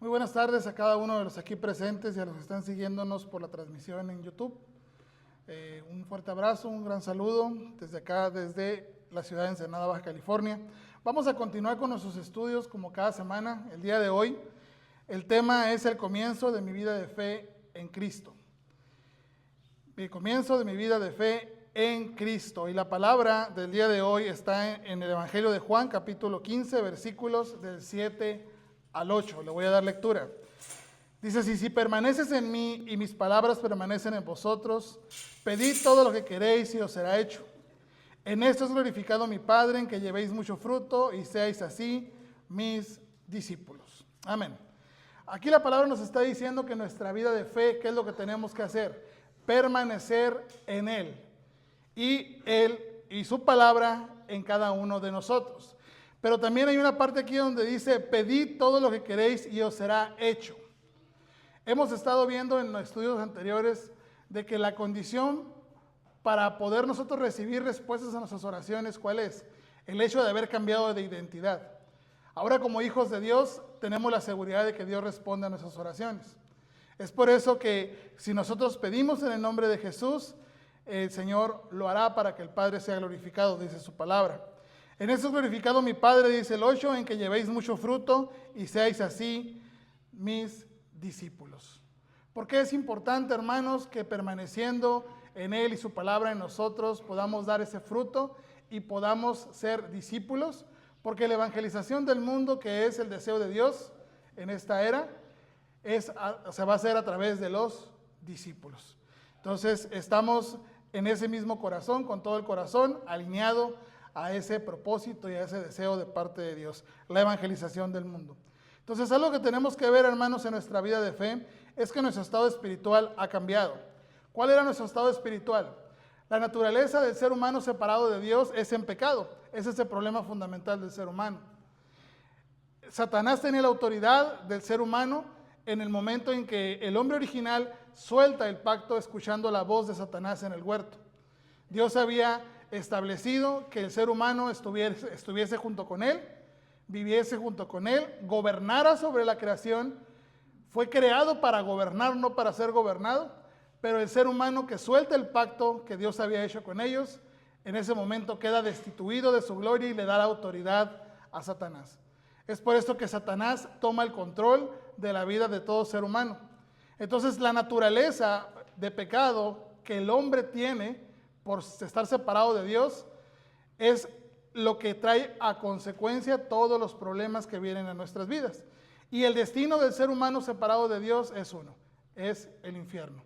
Muy buenas tardes a cada uno de los aquí presentes y a los que están siguiéndonos por la transmisión en YouTube. Un fuerte abrazo, un gran saludo desde acá, desde la ciudad de Ensenada, Baja California. Vamos a continuar con nuestros estudios como cada semana. El día de hoy, el tema es el comienzo de mi vida de fe en Cristo. El comienzo de mi vida de fe en Cristo. Y la palabra del día de hoy está en el Evangelio de Juan, capítulo 15, versículos del 7 al 8. Le voy a dar lectura. Dice así: si permaneces en mí y mis palabras permanecen en vosotros, pedid todo lo que queréis y os será hecho. En esto es glorificado mi Padre, en que llevéis mucho fruto y seáis así mis discípulos. Amén. Aquí la palabra nos está diciendo que nuestra vida de fe, ¿qué es lo que tenemos que hacer? Permanecer en Él y su palabra en cada uno de nosotros. Pero también hay una parte aquí donde dice: pedid todo lo que queréis y os será hecho. Hemos estado viendo en los estudios anteriores de que la condición para poder nosotros recibir respuestas a nuestras oraciones, ¿cuál es? El hecho de haber cambiado de identidad. Ahora, como hijos de Dios, tenemos la seguridad de que Dios responde a nuestras oraciones. Es por eso que si nosotros pedimos en el nombre de Jesús, el Señor lo hará para que el Padre sea glorificado, dice su palabra. En eso es glorificado mi Padre, dice el 8, en que llevéis mucho fruto y seáis así mis discípulos. ¿Por qué es importante, hermanos, que permaneciendo en Él y su palabra en nosotros podamos dar ese fruto y podamos ser discípulos? Porque la evangelización del mundo, que es el deseo de Dios en esta era, se va a hacer a través de los discípulos. Entonces estamos en ese mismo corazón, con todo el corazón, alineado a ese propósito y a ese deseo de parte de Dios, la evangelización del mundo. Entonces, algo que tenemos que ver, hermanos, en nuestra vida de fe, es que nuestro estado espiritual ha cambiado. ¿Cuál era nuestro estado espiritual? La naturaleza del ser humano separado de Dios es en pecado. Ese es el problema fundamental del ser humano. Satanás tenía la autoridad del ser humano en el momento en que el hombre original suelta el pacto escuchando la voz de Satanás en el huerto. Dios había establecido que el ser humano estuviese junto con él, viviese junto con él, gobernara sobre la creación. Fue creado para gobernar, no para ser gobernado, pero el ser humano que suelta el pacto que Dios había hecho con ellos, en ese momento queda destituido de su gloria y le da la autoridad a Satanás. Es por esto que Satanás toma el control de la vida de todo ser humano. Entonces, la naturaleza de pecado que el hombre tiene por estar separado de Dios es lo que trae a consecuencia todos los problemas que vienen a nuestras vidas. Y el destino del ser humano separado de Dios es uno, es el infierno.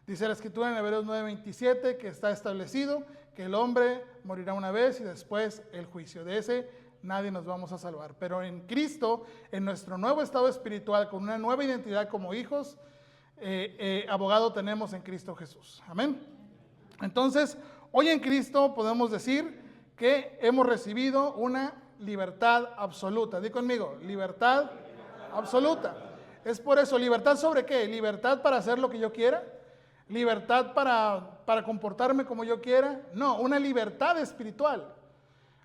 Dice la Escritura en Hebreos 9:27 que está establecido que el hombre morirá una vez y después el juicio. De ese nadie nos vamos a salvar. Pero en Cristo, en nuestro nuevo estado espiritual, con una nueva identidad como hijos, abogado tenemos en Cristo Jesús. Amén. Entonces, hoy en Cristo podemos decir que hemos recibido una libertad absoluta. Di conmigo, libertad absoluta. Es por eso, ¿libertad sobre qué? ¿Libertad para hacer lo que yo quiera? ¿Libertad para comportarme como yo quiera? No, una libertad espiritual.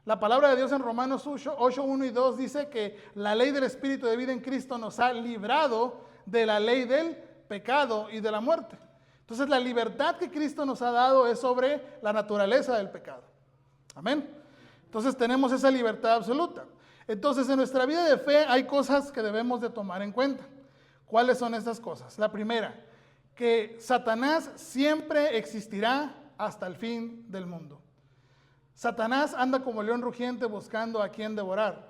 La palabra de Dios en Romanos 8, 1 y 2 dice que la ley del Espíritu de vida en Cristo nos ha librado de la ley del pecado y de la muerte. Entonces, la libertad que Cristo nos ha dado es sobre la naturaleza del pecado. Amén. Entonces, tenemos esa libertad absoluta. Entonces, en nuestra vida de fe hay cosas que debemos de tomar en cuenta. ¿Cuáles son estas cosas? La primera, que Satanás siempre existirá hasta el fin del mundo. Satanás anda como león rugiente buscando a quien devorar.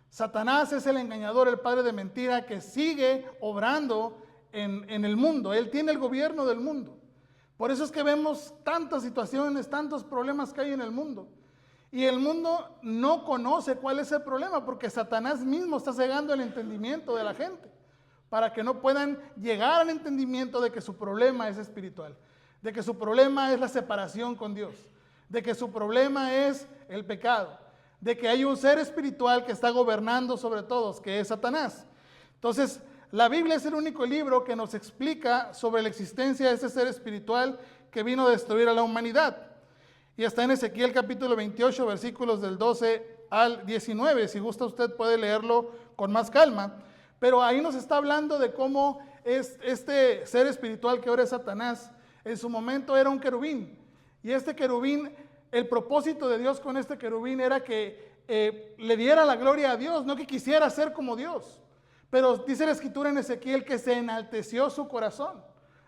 Satanás es el engañador, el padre de mentira que sigue obrando en el mundo. Él tiene el gobierno del mundo. Por eso es que vemos tantas situaciones, tantos problemas que hay en el mundo. Y el mundo no conoce cuál es el problema, porque Satanás mismo está cegando el entendimiento de la gente, para que no puedan llegar al entendimiento de que su problema es espiritual, de que su problema es la separación con Dios, de que su problema es el pecado, de que hay un ser espiritual que está gobernando sobre todos, que es Satanás. Entonces, la Biblia es el único libro que nos explica sobre la existencia de ese ser espiritual que vino a destruir a la humanidad. Y está en Ezequiel capítulo 28, versículos del 12 al 19. Si gusta usted puede leerlo con más calma. Pero ahí nos está hablando de cómo es este ser espiritual que ahora es Satanás, en su momento era un querubín. Y este querubín, el propósito de Dios con este querubín era que le diera la gloria a Dios, no que quisiera ser como Dios. Pero dice la escritura en Ezequiel que se enalteció su corazón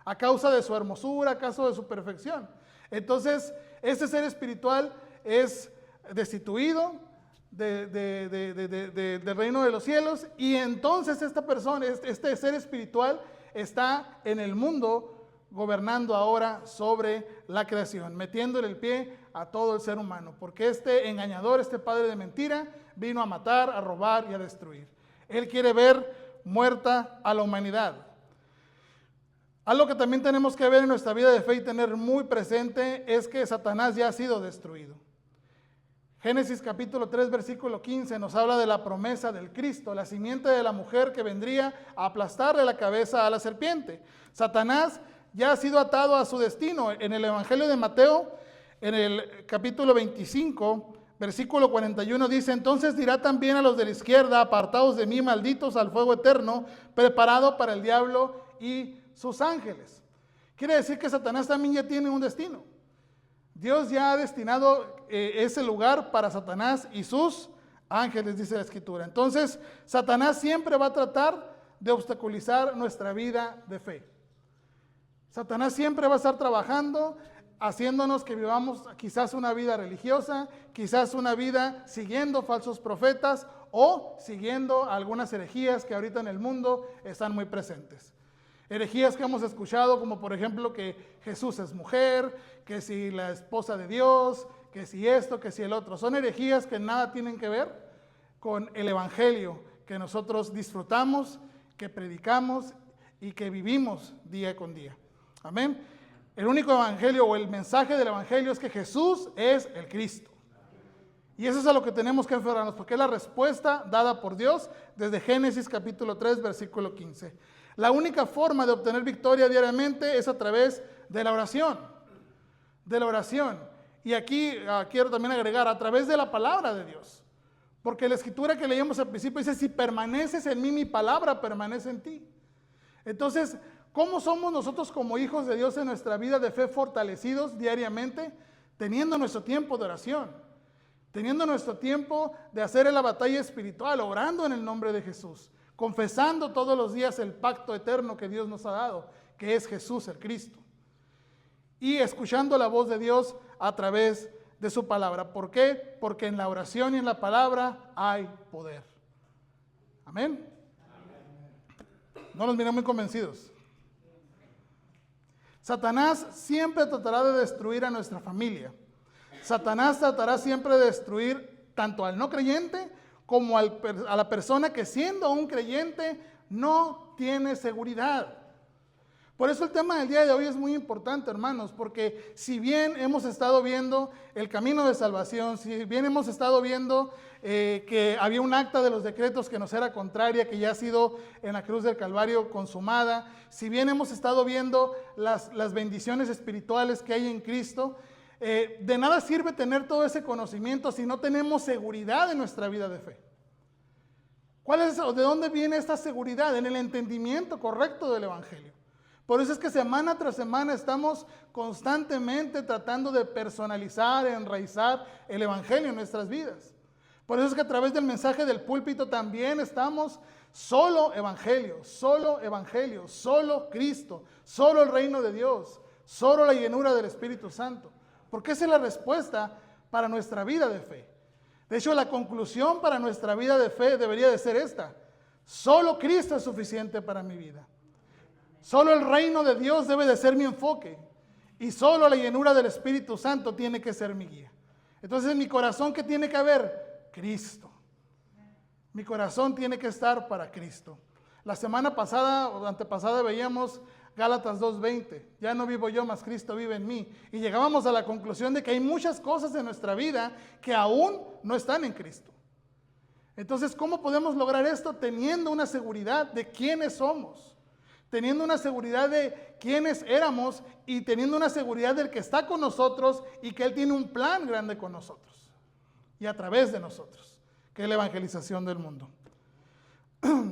a causa de su hermosura, a causa de su perfección. Entonces, este ser espiritual es destituido del reino de los cielos, y entonces esta persona, este ser espiritual, está en el mundo gobernando ahora sobre la creación, metiéndole el pie a todo el ser humano, porque este engañador, este padre de mentira, vino a matar, a robar y a destruir. Él quiere ver muerta a la humanidad. Algo que también tenemos que ver en nuestra vida de fe y tener muy presente es que Satanás ya ha sido destruido. Génesis capítulo 3, versículo 15 nos habla de la promesa del Cristo, la simiente de la mujer que vendría a aplastarle la cabeza a la serpiente. Satanás ya ha sido atado a su destino. En el Evangelio de Mateo, en el capítulo 25, versículo 41 dice: entonces dirá también a los de la izquierda, apartaos de mí, malditos, al fuego eterno, preparado para el diablo y sus ángeles. Quiere decir que Satanás también ya tiene un destino. Dios ya ha destinado ese lugar para Satanás y sus ángeles, dice la escritura. Entonces, Satanás siempre va a tratar de obstaculizar nuestra vida de fe. Satanás siempre va a estar trabajando, haciéndonos que vivamos quizás una vida religiosa, quizás una vida siguiendo falsos profetas o siguiendo algunas herejías que ahorita en el mundo están muy presentes. Herejías que hemos escuchado, como por ejemplo que Jesús es mujer, que si la esposa de Dios, que si esto, que si el otro. Son herejías que nada tienen que ver con el evangelio que nosotros disfrutamos, que predicamos y que vivimos día con día. Amén. El único evangelio o el mensaje del evangelio es que Jesús es el Cristo. Y eso es a lo que tenemos que aferrarnos, porque es la respuesta dada por Dios desde Génesis capítulo 3, versículo 15. La única forma de obtener victoria diariamente es a través de la oración. De la oración. Y aquí quiero también agregar, a través de la palabra de Dios. Porque la escritura que leímos al principio dice: si permaneces en mí, mi palabra permanece en ti. Entonces, ¿cómo somos nosotros como hijos de Dios en nuestra vida de fe fortalecidos diariamente? Teniendo nuestro tiempo de oración. Teniendo nuestro tiempo de hacer la batalla espiritual, orando en el nombre de Jesús. Confesando todos los días el pacto eterno que Dios nos ha dado, que es Jesús el Cristo. Y escuchando la voz de Dios a través de su palabra. ¿Por qué? Porque en la oración y en la palabra hay poder. Amén. No nos miran muy convencidos. Satanás siempre tratará de destruir a nuestra familia. Satanás tratará siempre de destruir tanto al no creyente como a la persona que, siendo un creyente, no tiene seguridad. Por eso el tema del día de hoy es muy importante, hermanos, porque si bien hemos estado viendo el camino de salvación, si bien hemos estado viendo que había un acta de los decretos que nos era contraria, que ya ha sido en la cruz del Calvario consumada, si bien hemos estado viendo las bendiciones espirituales que hay en Cristo, de nada sirve tener todo ese conocimiento si no tenemos seguridad en nuestra vida de fe. ¿De dónde viene esta seguridad? En el entendimiento correcto del evangelio. Por eso es que semana tras semana estamos constantemente tratando de personalizar, enraizar el evangelio en nuestras vidas. Por eso es que a través del mensaje del púlpito también estamos solo evangelio, solo Cristo, solo el reino de Dios, solo la llenura del Espíritu Santo. Porque esa es la respuesta para nuestra vida de fe. De hecho, la conclusión para nuestra vida de fe debería de ser esta: solo Cristo es suficiente para mi vida. Solo el reino de Dios debe de ser mi enfoque. Y solo la llenura del Espíritu Santo tiene que ser mi guía. Entonces, en mi corazón, ¿qué tiene que haber? Cristo. Mi corazón tiene que estar para Cristo. La semana pasada o antepasada veíamos Gálatas 2:20, ya no vivo yo, mas Cristo vive en mí. Y llegábamos a la conclusión de que hay muchas cosas en nuestra vida que aún no están en Cristo. Entonces, ¿cómo podemos lograr esto? Teniendo una seguridad de quiénes somos, teniendo una seguridad de quiénes éramos y teniendo una seguridad del que está con nosotros y que Él tiene un plan grande con nosotros y a través de nosotros, que es la evangelización del mundo.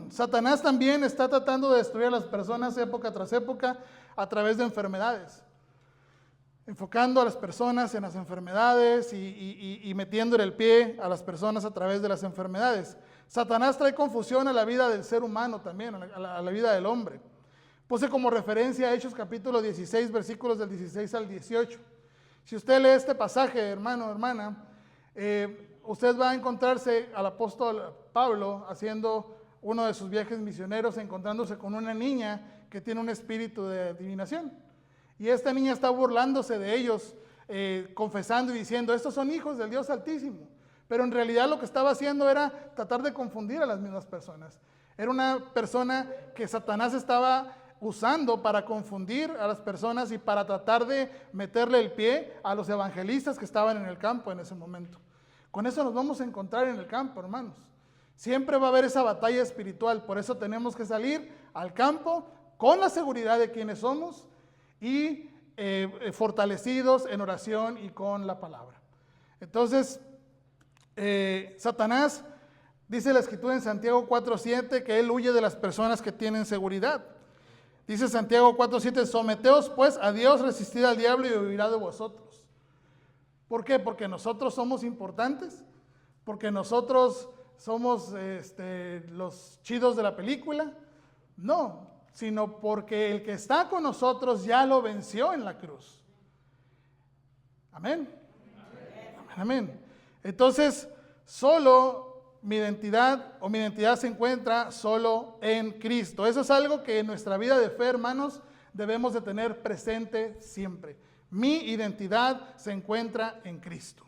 Satanás también está tratando de destruir a las personas época tras época a través de enfermedades, enfocando a las personas en las enfermedades y metiéndole el pie a las personas a través de las enfermedades. Satanás trae confusión a la vida del ser humano también, a la vida del hombre. Puse como referencia Hechos capítulo 16, versículos del 16 al 18. Si usted lee este pasaje, hermano, hermana, usted va a encontrarse al apóstol Pablo haciendo uno de sus viajes misioneros, encontrándose con una niña que tiene un espíritu de adivinación. Y esta niña está burlándose de ellos, confesando y diciendo, estos son hijos del Dios Altísimo. Pero en realidad lo que estaba haciendo era tratar de confundir a las mismas personas. Era una persona que Satanás estaba usando para confundir a las personas y para tratar de meterle el pie a los evangelistas que estaban en el campo en ese momento. Con eso nos vamos a encontrar en el campo, hermanos. Siempre va a haber esa batalla espiritual, por eso tenemos que salir al campo con la seguridad de quienes somos y fortalecidos en oración y con la palabra. Entonces, Satanás, dice la Escritura en Santiago 4:7, que él huye de las personas que tienen seguridad. Dice Santiago 4:7, someteos pues a Dios, resistid al diablo y huirá de vosotros. ¿Por qué? Porque nosotros somos importantes, porque nosotros somos los chidos de la película. No, sino porque el que está con nosotros ya lo venció en la cruz. Amén. Amén. Amén. Entonces, solo mi identidad se encuentra solo en Cristo. Eso es algo que en nuestra vida de fe, hermanos, debemos de tener presente siempre. Mi identidad se encuentra en Cristo.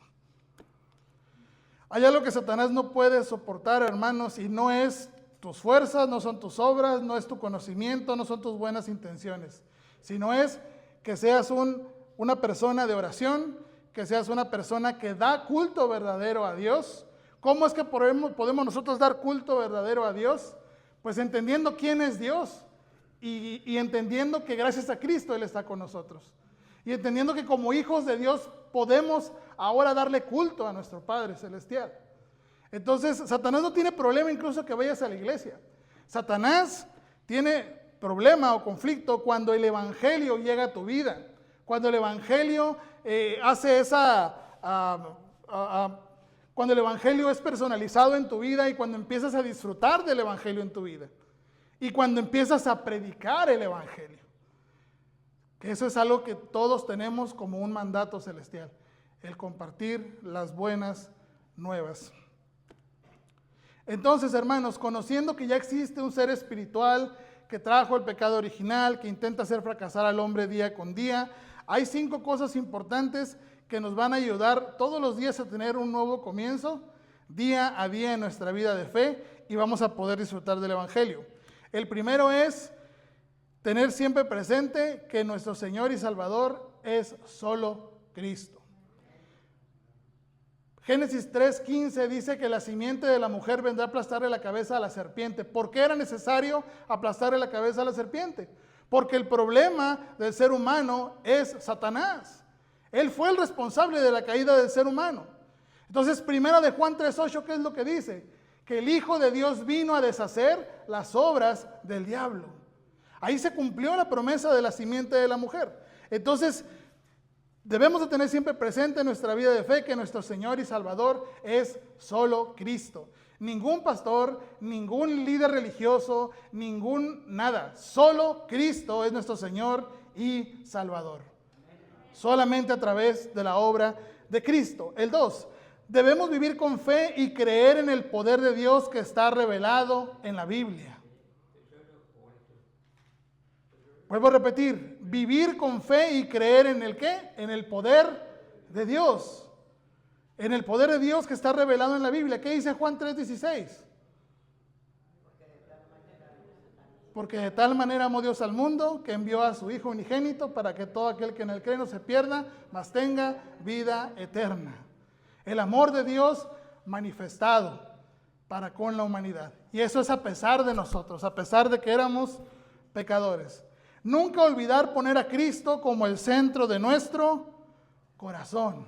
Hay algo que Satanás no puede soportar, hermanos, y no es tus fuerzas, no son tus obras, no es tu conocimiento, no son tus buenas intenciones, sino es que seas una persona de oración, que seas una persona que da culto verdadero a Dios. ¿Cómo es que podemos nosotros dar culto verdadero a Dios? Pues entendiendo quién es Dios y entendiendo que gracias a Cristo Él está con nosotros. Y entendiendo que como hijos de Dios podemos ahora darle culto a nuestro Padre Celestial. Entonces, Satanás no tiene problema incluso que vayas a la iglesia. Satanás tiene problema o conflicto cuando el Evangelio llega a tu vida. Cuando el Evangelio cuando el Evangelio es personalizado en tu vida y cuando empiezas a disfrutar del Evangelio en tu vida. Y cuando empiezas a predicar el Evangelio. Que eso es algo que todos tenemos como un mandato celestial. El compartir las buenas nuevas. Entonces, hermanos, conociendo que ya existe un ser espiritual que trajo el pecado original, que intenta hacer fracasar al hombre día con día, hay 5 cosas importantes que nos van a ayudar todos los días a tener un nuevo comienzo, día a día en nuestra vida de fe, y vamos a poder disfrutar del Evangelio. El primero es tener siempre presente que nuestro Señor y Salvador es solo Cristo. Génesis 3:15 dice que la simiente de la mujer vendrá a aplastarle la cabeza a la serpiente. ¿Por qué era necesario aplastarle la cabeza a la serpiente? Porque el problema del ser humano es Satanás. Él fue el responsable de la caída del ser humano. Entonces, primera de Juan 3:8, ¿qué es lo que dice? Que el Hijo de Dios vino a deshacer las obras del diablo. Ahí se cumplió la promesa de la simiente de la mujer. Entonces, debemos de tener siempre presente en nuestra vida de fe que nuestro Señor y Salvador es solo Cristo. Ningún pastor, ningún líder religioso, nada. Solo Cristo es nuestro Señor y Salvador. Solamente a través de la obra de Cristo. El 2, debemos vivir con fe y creer en el poder de Dios que está revelado en la Biblia. Vuelvo a repetir, vivir con fe y creer en el ¿qué? En el poder de Dios. En el poder de Dios que está revelado en la Biblia. ¿Qué dice Juan 3:16? Porque de tal manera amó Dios al mundo que envió a su Hijo unigénito para que todo aquel que en él cree no se pierda, mas tenga vida eterna. El amor de Dios manifestado para con la humanidad. Y eso es a pesar de nosotros, a pesar de que éramos pecadores. Nunca olvidar poner a Cristo como el centro de nuestro corazón.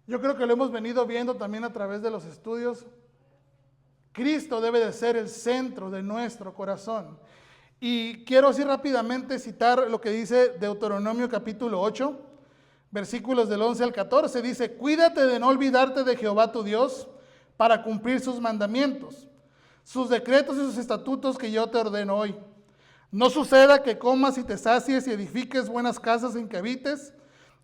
Yo creo que lo hemos venido viendo también a través de los estudios. Cristo debe de ser el centro de nuestro corazón. Y quiero así rápidamente citar lo que dice Deuteronomio capítulo 8, versículos del 11 al 14. Dice: cuídate de no olvidarte de Jehová tu Dios para cumplir sus mandamientos, sus decretos y sus estatutos que yo te ordeno hoy. No suceda que comas y te sacies y edifiques buenas casas en que habites,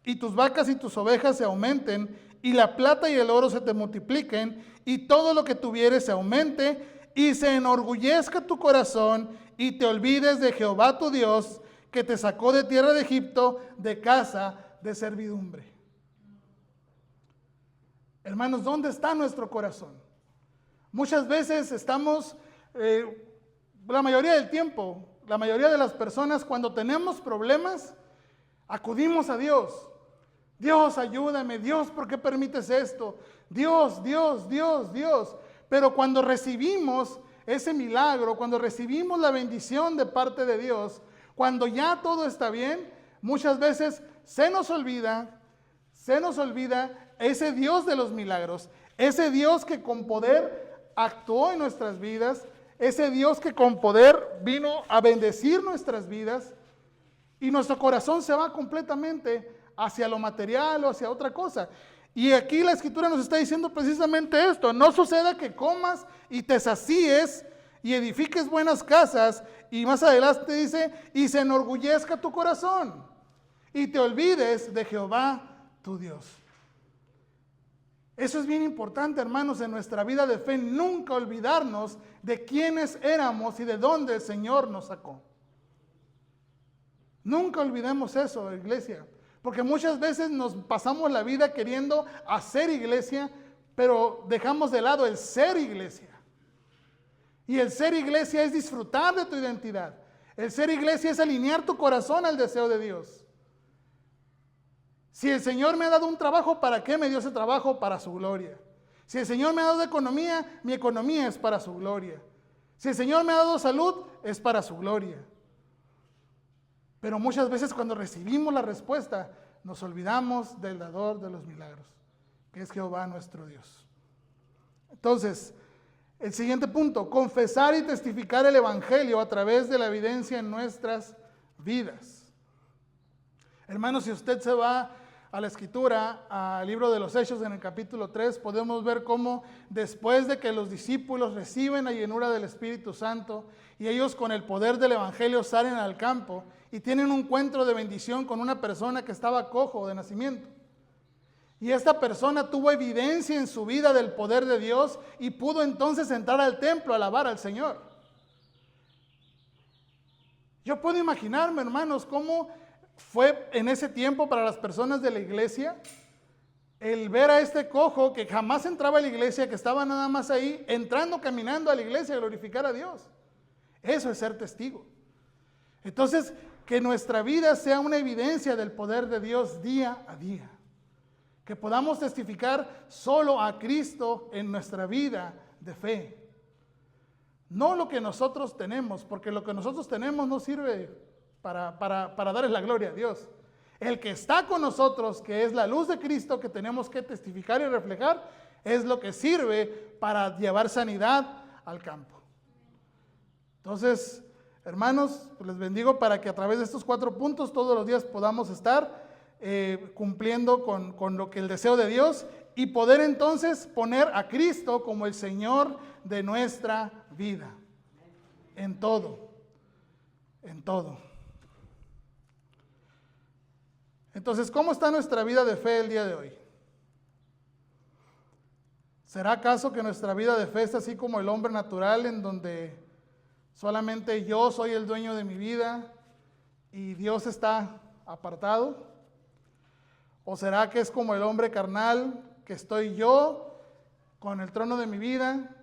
y tus vacas y tus ovejas se aumenten, y la plata y el oro se te multipliquen, y todo lo que tuvieres se aumente, y se enorgullezca tu corazón, y te olvides de Jehová tu Dios, que te sacó de tierra de Egipto, de casa de servidumbre. Hermanos, ¿dónde está nuestro corazón? Muchas veces estamos, la mayoría del tiempo, la mayoría de las personas, cuando tenemos problemas, acudimos a Dios. Dios, ayúdame. Dios, ¿por qué permites esto? Dios, Dios, Dios, Dios. Pero cuando recibimos ese milagro, cuando recibimos la bendición de parte de Dios, cuando ya todo está bien, muchas veces se nos olvida ese Dios de los milagros, ese Dios que con poder actuó en nuestras vidas, ese Dios que con poder vino a bendecir nuestras vidas, y nuestro corazón se va completamente hacia lo material o hacia otra cosa. Y aquí la Escritura nos está diciendo precisamente esto: no suceda que comas y te sacíes y edifiques buenas casas, y más adelante dice, y se enorgullezca tu corazón, y te olvides de Jehová tu Dios. Eso es bien importante, hermanos, en nuestra vida de fe, nunca olvidarnos de quiénes éramos y de dónde el Señor nos sacó. Nunca olvidemos eso, iglesia, porque muchas veces nos pasamos la vida queriendo hacer iglesia, pero dejamos de lado el ser iglesia. Y el ser iglesia es disfrutar de tu identidad. El ser iglesia es alinear tu corazón al deseo de Dios. Si el Señor me ha dado un trabajo, ¿para qué me dio ese trabajo? Para su gloria. Si el Señor me ha dado economía, mi economía es para su gloria. Si el Señor me ha dado salud, es para su gloria. Pero muchas veces cuando recibimos la respuesta, nos olvidamos del dador de los milagros, que es Jehová nuestro Dios. Entonces, el siguiente punto: confesar y testificar el Evangelio a través de la evidencia en nuestras vidas. Hermanos, si usted se va a la Escritura, al libro de los Hechos en el capítulo 3, podemos ver cómo después de que los discípulos reciben la llenura del Espíritu Santo y ellos con el poder del Evangelio salen al campo y tienen un encuentro de bendición con una persona que estaba cojo de nacimiento. Y esta persona tuvo evidencia en su vida del poder de Dios y pudo entonces entrar al templo a alabar al Señor. Yo puedo imaginarme, hermanos, cómo fue en ese tiempo para las personas de la iglesia el ver a este cojo que jamás entraba a la iglesia, que estaba nada más ahí, entrando, caminando a la iglesia a glorificar a Dios. Eso es ser testigo. Entonces, que nuestra vida sea una evidencia del poder de Dios día a día. Que podamos testificar solo a Cristo en nuestra vida de fe. No lo que nosotros tenemos, porque lo que nosotros tenemos no sirve para darle la gloria a Dios. El que está con nosotros, que es la luz de Cristo, que tenemos que testificar y reflejar, es lo que sirve para llevar sanidad al campo. Entonces, hermanos, pues les bendigo para que a través de estos 4 puntos todos los días podamos estar cumpliendo con lo que el deseo de Dios y poder entonces poner a Cristo como el Señor de nuestra vida. En todo. En todo. Entonces, ¿cómo está nuestra vida de fe el día de hoy? ¿Será acaso que nuestra vida de fe es así como el hombre natural, en donde solamente yo soy el dueño de mi vida y Dios está apartado? ¿O será que es como el hombre carnal, que estoy yo con el trono de mi vida,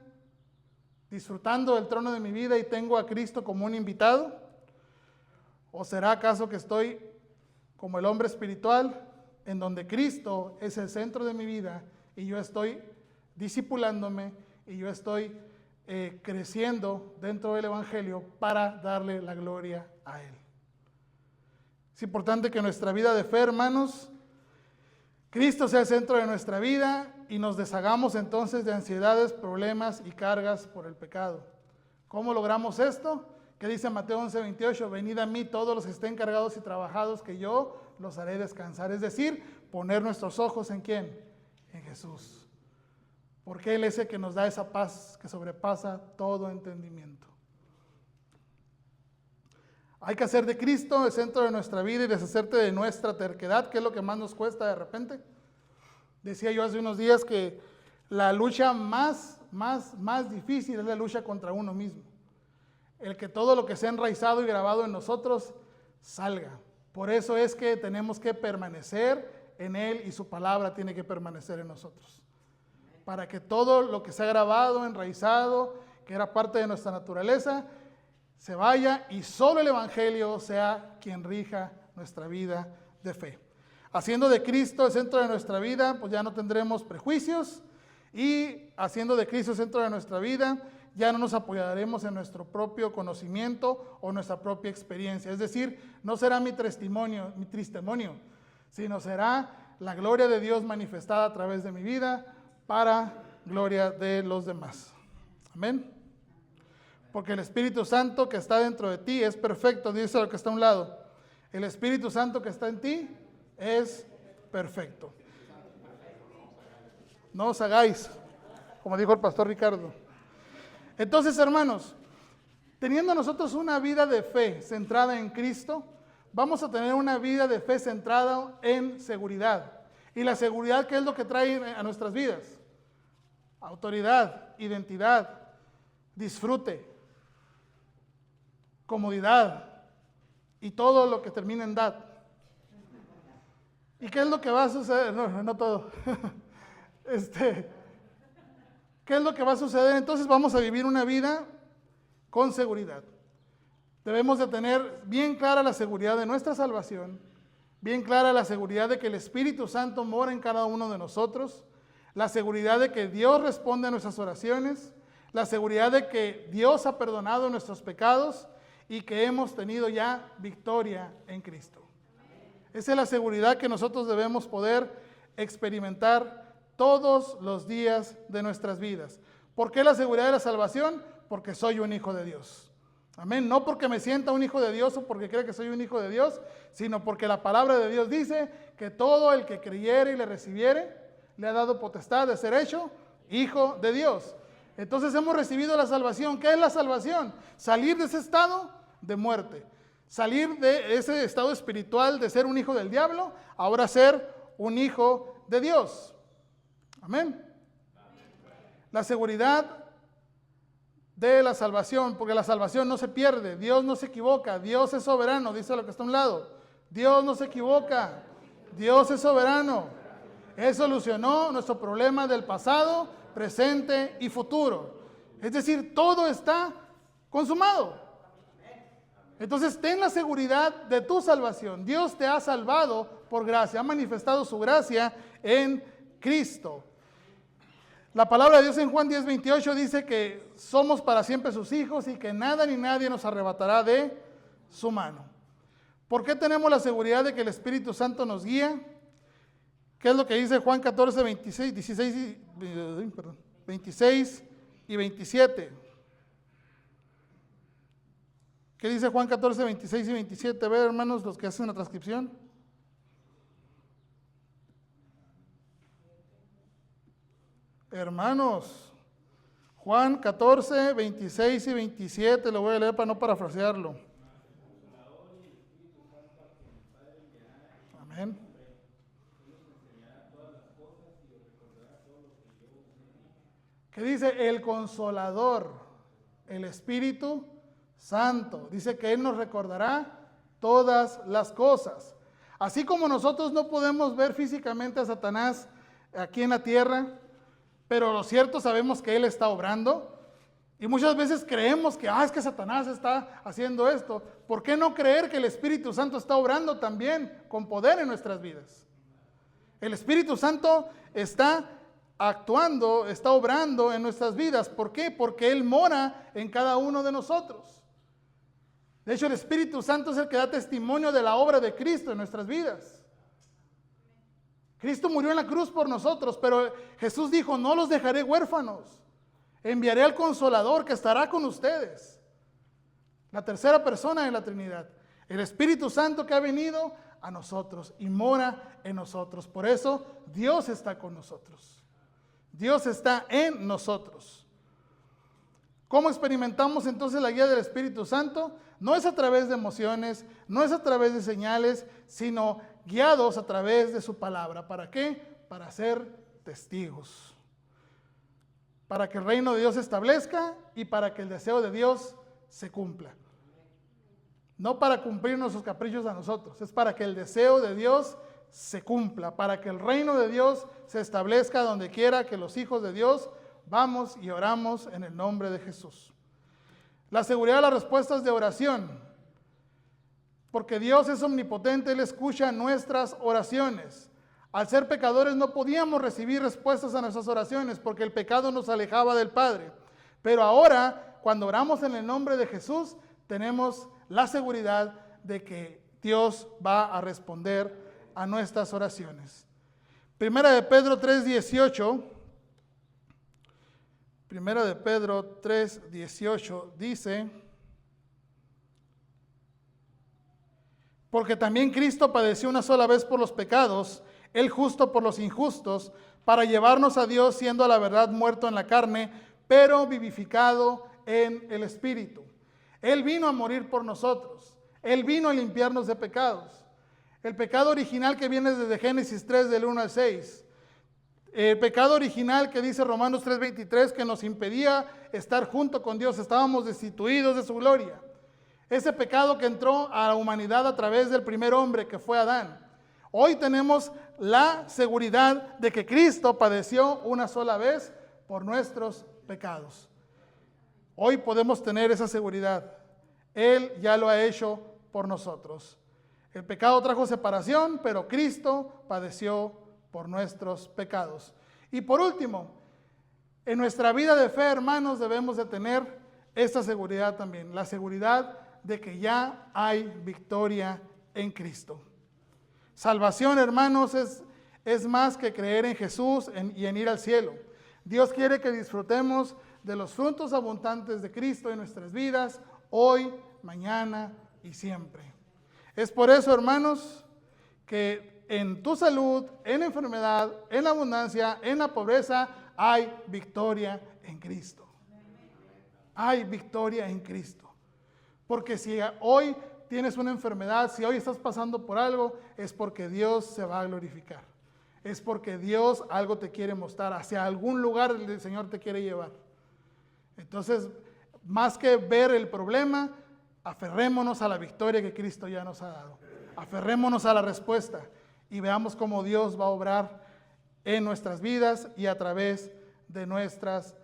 disfrutando del trono de mi vida y tengo a Cristo como un invitado? ¿O será acaso que estoy como el hombre espiritual, en donde Cristo es el centro de mi vida y yo estoy discipulándome y yo estoy creciendo dentro del Evangelio para darle la gloria a Él? Es importante que nuestra vida de fe, hermanos, Cristo sea el centro de nuestra vida y nos deshagamos entonces de ansiedades, problemas y cargas por el pecado. ¿Cómo logramos esto? ¿Qué dice Mateo 11:28? Venid a mí todos los que estén cargados y trabajados, que yo los haré descansar. Es decir, poner nuestros ojos ¿en quién? En Jesús. Porque Él es el que nos da esa paz que sobrepasa todo entendimiento. Hay que hacer de Cristo el centro de nuestra vida y deshacerte de nuestra terquedad, que es lo que más nos cuesta de repente. Decía yo hace unos días que la lucha más difícil es la lucha contra uno mismo. El que todo lo que se ha enraizado y grabado en nosotros salga. Por eso es que tenemos que permanecer en Él y su palabra tiene que permanecer en nosotros. Para que todo lo que se ha grabado, enraizado, que era parte de nuestra naturaleza, se vaya y solo el Evangelio sea quien rija nuestra vida de fe. Haciendo de Cristo el centro de nuestra vida, pues ya no tendremos prejuicios, y haciendo de Cristo el centro de nuestra vida, ya no nos apoyaremos en nuestro propio conocimiento o nuestra propia experiencia. Es decir, no será mi testimonio, sino será la gloria de Dios manifestada a través de mi vida para gloria de los demás. Amén. Porque el Espíritu Santo que está dentro de ti es perfecto, dice lo que está a un lado. El Espíritu Santo que está en ti es perfecto. No os hagáis, como dijo el pastor Ricardo. Entonces, hermanos, teniendo nosotros una vida de fe centrada en Cristo, vamos a tener una vida de fe centrada en seguridad. Y la seguridad, ¿qué es lo que trae a nuestras vidas? Autoridad, identidad, disfrute, comodidad y todo lo que termina en dad. ¿Y qué es lo que va a suceder? No todo. ¿Qué es lo que va a suceder? Entonces vamos a vivir una vida con seguridad. Debemos de tener bien clara la seguridad de nuestra salvación, bien clara la seguridad de que el Espíritu Santo mora en cada uno de nosotros, la seguridad de que Dios responde a nuestras oraciones, la seguridad de que Dios ha perdonado nuestros pecados y que hemos tenido ya victoria en Cristo. Esa es la seguridad que nosotros debemos poder experimentar todos los días de nuestras vidas. ¿Por qué la seguridad de la salvación? Porque soy un hijo de Dios. Amén. No porque me sienta un hijo de Dios o porque cree que soy un hijo de Dios, sino porque la palabra de Dios dice que todo el que creyere y le recibiere, le ha dado potestad de ser hecho hijo de Dios. Entonces hemos recibido la salvación. ¿Qué es la salvación? Salir de ese estado de muerte. Salir de ese estado espiritual de ser un hijo del diablo, ahora ser un hijo de Dios. Amén. La seguridad de la salvación, porque la salvación no se pierde, Dios no se equivoca, Dios es soberano, dice lo que está a un lado. Dios no se equivoca, Dios es soberano. Él solucionó nuestro problema del pasado, presente y futuro. Es decir, todo está consumado. Entonces, ten la seguridad de tu salvación. Dios te ha salvado por gracia, ha manifestado su gracia en Cristo. La palabra de Dios en Juan 10:28 dice que somos para siempre sus hijos y que nada ni nadie nos arrebatará de su mano. ¿Por qué tenemos la seguridad de que el Espíritu Santo nos guía? ¿Qué es lo que dice Juan 14, 26 y 27? ¿Qué dice Juan 14, 26 y 27? A ver, hermanos, los que hacen la transcripción. Hermanos, Juan 14, 26 y 27, lo voy a leer para no parafrasearlo. Amén. ¿Qué dice? El Consolador, el Espíritu Santo. Dice que Él nos recordará todas las cosas. Así como nosotros no podemos ver físicamente a Satanás aquí en la tierra, pero lo cierto sabemos que Él está obrando. Y muchas veces creemos que, es que Satanás está haciendo esto. ¿Por qué no creer que el Espíritu Santo está obrando también con poder en nuestras vidas? El Espíritu Santo está actuando, está obrando en nuestras vidas. ¿Por qué? Porque Él mora en cada uno de nosotros. De hecho, el Espíritu Santo es el que da testimonio de la obra de Cristo en nuestras vidas. Cristo murió en la cruz por nosotros, pero Jesús dijo, no los dejaré huérfanos. Enviaré al Consolador que estará con ustedes. La tercera persona de la Trinidad. El Espíritu Santo que ha venido a nosotros y mora en nosotros. Por eso Dios está con nosotros. Dios está en nosotros. ¿Cómo experimentamos entonces la guía del Espíritu Santo? No es a través de emociones, no es a través de señales, sino guiados a través de su palabra. ¿Para qué? Para ser testigos. Para que el reino de Dios se establezca y para que el deseo de Dios se cumpla. No para cumplir nuestros caprichos a nosotros, es para que el deseo de Dios se cumpla, para que el reino de Dios se establezca donde quiera que los hijos de Dios vamos y oramos en el nombre de Jesús. La seguridad de las respuestas de oración, porque Dios es omnipotente, Él escucha nuestras oraciones. Al ser pecadores no podíamos recibir respuestas a nuestras oraciones porque el pecado nos alejaba del Padre. Pero ahora, cuando oramos en el nombre de Jesús, tenemos la seguridad de que Dios va a responder a nuestras oraciones. Primera de Pedro 3:18. Primera de Pedro 3:18 dice: porque también Cristo padeció una sola vez por los pecados, el justo por los injustos, para llevarnos a Dios, siendo a la verdad muerto en la carne, pero vivificado en el Espíritu. Él vino a morir por nosotros. Él vino a limpiarnos de pecados. El pecado original que viene desde Génesis 3, del 1 al 6. El pecado original que dice Romanos 3:23, que nos impedía estar junto con Dios. Estábamos destituidos de su gloria. Ese pecado que entró a la humanidad a través del primer hombre, que fue Adán. Hoy tenemos la seguridad de que Cristo padeció una sola vez por nuestros pecados. Hoy podemos tener esa seguridad. Él ya lo ha hecho por nosotros. El pecado trajo separación, pero Cristo padeció por nuestros pecados. Y por último, en nuestra vida de fe, hermanos, debemos de tener esta seguridad también. La seguridad de que ya hay victoria en Cristo. Salvación, hermanos, es más que creer en Jesús y en ir al cielo. Dios quiere que disfrutemos de los frutos abundantes de Cristo en nuestras vidas, hoy, mañana y siempre. Es por eso, hermanos, que en tu salud, en la enfermedad, en la abundancia, en la pobreza, hay victoria en Cristo. Hay victoria en Cristo. Porque si hoy tienes una enfermedad, si hoy estás pasando por algo, es porque Dios se va a glorificar. Es porque Dios algo te quiere mostrar, hacia algún lugar el Señor te quiere llevar. Entonces, más que ver el problema, aferrémonos a la victoria que Cristo ya nos ha dado. Aferrémonos a la respuesta y veamos cómo Dios va a obrar en nuestras vidas y a través de nuestras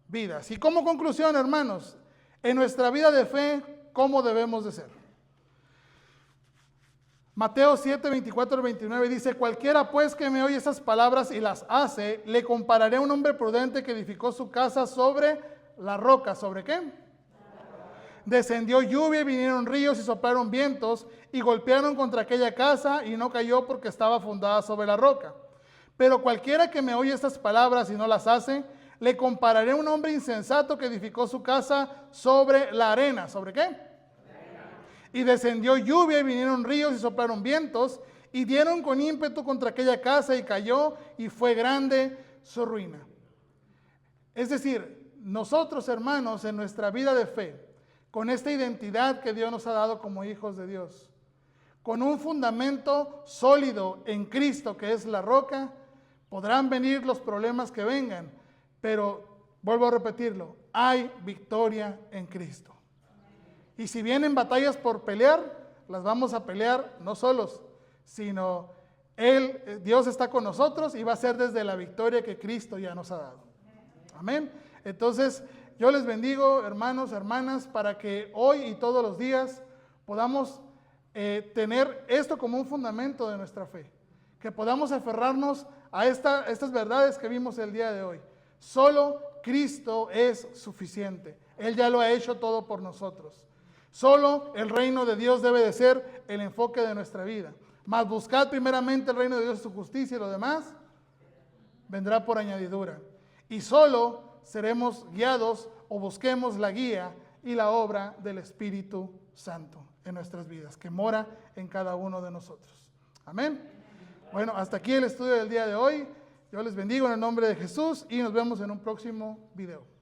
vidas. Y como conclusión, hermanos, en nuestra vida de fe, ¿cómo debemos de ser? Mateo 7, 24 al 29 dice: cualquiera pues que me oye esas palabras y las hace, le compararé a un hombre prudente que edificó su casa sobre la roca. ¿Sobre qué? Descendió lluvia y vinieron ríos y soplaron vientos y golpearon contra aquella casa y no cayó porque estaba fundada sobre la roca. Pero cualquiera que me oye estas palabras y no las hace, le compararé a un hombre insensato que edificó su casa sobre la arena. ¿Sobre qué? Y descendió lluvia y vinieron ríos y soplaron vientos y dieron con ímpetu contra aquella casa y cayó y fue grande su ruina. Es decir, nosotros, hermanos, en nuestra vida de fe, con esta identidad que Dios nos ha dado como hijos de Dios, con un fundamento sólido en Cristo, que es la roca, podrán venir los problemas que vengan, pero vuelvo a repetirlo, hay victoria en Cristo. Y si vienen batallas por pelear, las vamos a pelear no solos, sino Dios está con nosotros y va a ser desde la victoria que Cristo ya nos ha dado. Amén. Entonces, yo les bendigo, hermanos, hermanas, para que hoy y todos los días podamos tener esto como un fundamento de nuestra fe. Que podamos aferrarnos a estas verdades que vimos el día de hoy. Solo Cristo es suficiente. Él ya lo ha hecho todo por nosotros. Solo el reino de Dios debe de ser el enfoque de nuestra vida. Mas buscad primeramente el reino de Dios y su justicia, y lo demás vendrá por añadidura. Y solo seremos guiados o busquemos la guía y la obra del Espíritu Santo en nuestras vidas, que mora en cada uno de nosotros. Amén. Bueno, hasta aquí el estudio del día de hoy. Yo les bendigo en el nombre de Jesús y nos vemos en un próximo video.